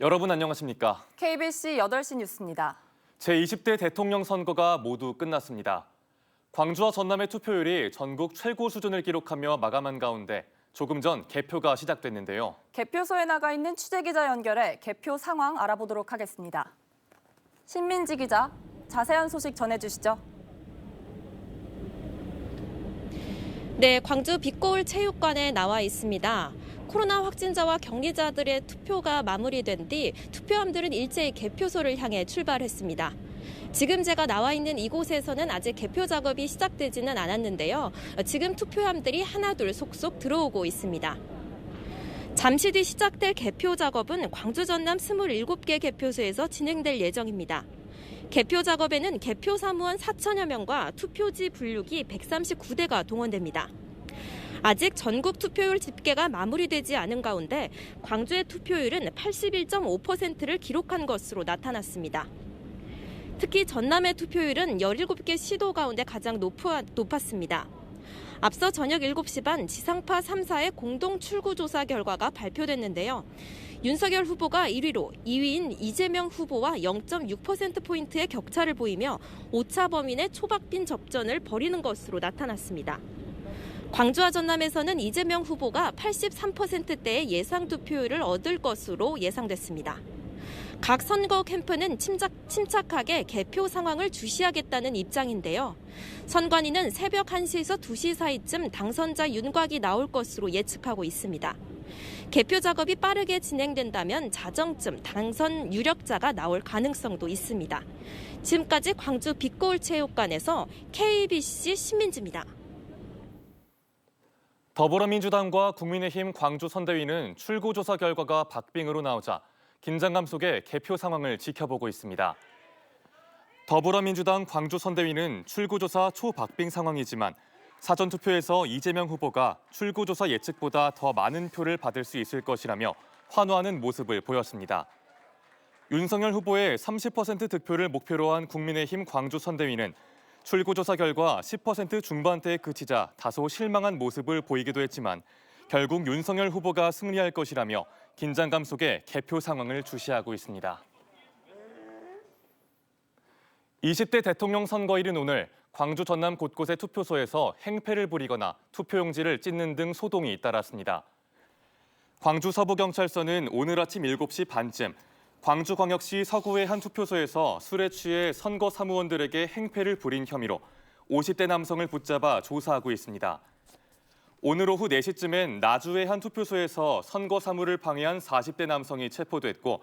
여러분 안녕하십니까? KBC 8시 뉴스입니다. 제20대 대통령 선거가 모두 끝났습니다. 광주와 전남의 투표율이 전국 최고 수준을 기록하며 마감한 가운데 조금 전 개표가 시작됐는데요. 개표소에 나가 있는 취재기자 연결해 개표 상황 알아보도록 하겠습니다. 신민지 기자, 자세한 소식 전해주시죠. 네, 광주 빛거울 체육관에 나와 있습니다. 코로나 확진자와 격리자들의 투표가 마무리된 뒤 투표함들은 일제히 개표소를 향해 출발했습니다. 지금 제가 나와 있는 이곳에서는 아직 개표 작업이 시작되지는 않았는데요. 지금 투표함들이 하나둘 속속 들어오고 있습니다. 잠시 뒤 시작될 개표 작업은 광주 전남 27개 개표소에서 진행될 예정입니다. 개표 작업에는 개표 사무원 4천여 명과 투표지 분류기 139대가 동원됩니다. 아직 전국 투표율 집계가 마무리되지 않은 가운데 광주의 투표율은 81.5%를 기록한 것으로 나타났습니다. 특히 전남의 투표율은 17개 시도 가운데 가장 높았습니다. 앞서 저녁 7시 반 지상파 3사의 공동 출구조사 결과가 발표됐는데요. 윤석열 후보가 1위로 2위인 이재명 후보와 0.6%포인트의 격차를 보이며 오차 범인의 초박빈 접전을 벌이는 것으로 나타났습니다. 광주와 전남에서는 이재명 후보가 83%대의 예상 투표율을 얻을 것으로 예상됐습니다. 각 선거 캠프는 침착하게 개표 상황을 주시하겠다는 입장인데요. 선관위는 새벽 1시에서 2시 사이쯤 당선자 윤곽이 나올 것으로 예측하고 있습니다. 개표 작업이 빠르게 진행된다면 자정쯤 당선 유력자가 나올 가능성도 있습니다. 지금까지 광주 빛거울 체육관에서 KBC 신민지입니다. 더불어민주당과 국민의힘 광주 선대위는 출구조사 결과가 박빙으로 나오자 긴장감 속에 개표 상황을 지켜보고 있습니다. 더불어민주당 광주 선대위는 출구조사 초박빙 상황이지만 사전투표에서 이재명 후보가 출구조사 예측보다 더 많은 표를 받을 수 있을 것이라며 환호하는 모습을 보였습니다. 윤석열 후보의 30% 득표를 목표로 한 국민의힘 광주 선대위는 출구조사 결과 10% 중반대에 그치자 다소 실망한 모습을 보이기도 했지만 결국 윤석열 후보가 승리할 것이라며 긴장감 속에 개표 상황을 주시하고 있습니다. 20대 대통령 선거일인 오늘 광주 전남 곳곳의 투표소에서 행패를 부리거나 투표용지를 찢는 등 소동이 잇따랐습니다. 광주 서부경찰서는 오늘 아침 7시 반쯤 광주광역시 서구의 한 투표소에서 술에 취해 선거 사무원들에게 행패를 부린 혐의로 50대 남성을 붙잡아 조사하고 있습니다. 오늘 오후 4시쯤엔 나주의 한 투표소에서 선거 사무를 방해한 40대 남성이 체포됐고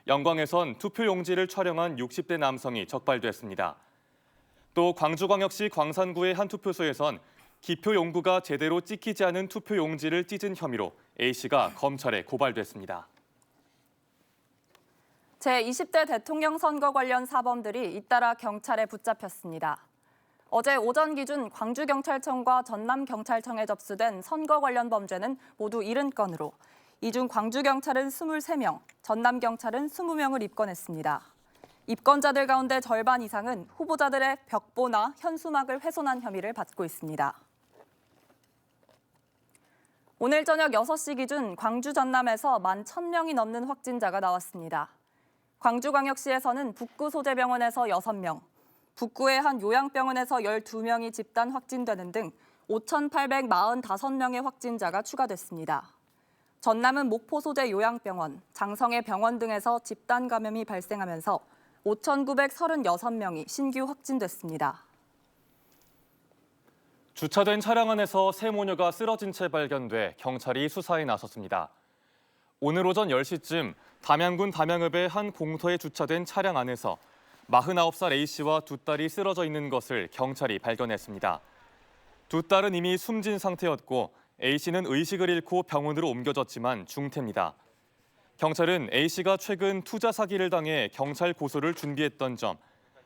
영광에선 투표용지를 촬영한 60대 남성이 적발됐습니다. 또 광주광역시 광산구의 한 투표소에선 기표용구가 제대로 찍히지 않은 투표용지를 찢은 혐의로 A씨가 검찰에 고발됐습니다. 제20대 대통령 선거 관련 사범들이 잇따라 경찰에 붙잡혔습니다. 어제 오전 기준 광주경찰청과 전남경찰청에 접수된 선거 관련 범죄는 모두 70건으로 이 중 광주경찰은 23명, 전남경찰은 20명을 입건했습니다. 입건자들 가운데 절반 이상은 후보자들의 벽보나 현수막을 훼손한 혐의를 받고 있습니다. 오늘 저녁 6시 기준 광주 전남에서 11,000명이 넘는 확진자가 나왔습니다. 광주광역시에서는 북구소재병원에서 6명, 북구의 한 요양병원에서 12명이 집단 확진되는 등 5,845명의 확진자가 추가됐습니다. 전남은 목포소재 요양병원, 장성의 병원 등에서 집단 감염이 발생하면서 5,936명이 신규 확진됐습니다. 주차된 차량 안에서 새 모녀가 쓰러진 채 발견돼 경찰이 수사에 나섰습니다. 오늘 오전 10시쯤 담양군 담양읍의 한 공터에 주차된 차량 안에서 49살 A씨와 두 딸이 쓰러져 있는 것을 경찰이 발견했습니다. 두 딸은 이미 숨진 상태였고 A씨는 의식을 잃고 병원으로 옮겨졌지만 중태입니다. 경찰은 A씨가 최근 투자 사기를 당해 경찰 고소를 준비했던 점,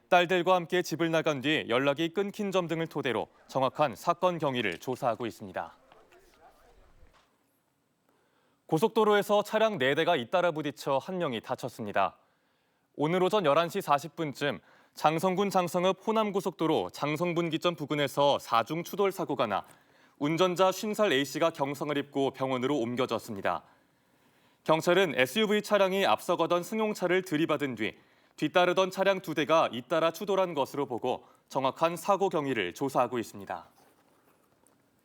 딸들과 함께 집을 나간 뒤 연락이 끊긴 점 등을 토대로 정확한 사건 경위를 조사하고 있습니다. 고속도로에서 차량 4대가 잇따라 부딪혀 한 명이 다쳤습니다. 오늘 오전 11시 40분쯤 장성군 장성읍 호남고속도로 장성분기점 부근에서 4중 추돌 사고가 나 운전자 50살 A씨가 경성을 입고 병원으로 옮겨졌습니다. 경찰은 SUV 차량이 앞서가던 승용차를 들이받은 뒤 뒤따르던 차량 2대가 잇따라 추돌한 것으로 보고 정확한 사고 경위를 조사하고 있습니다.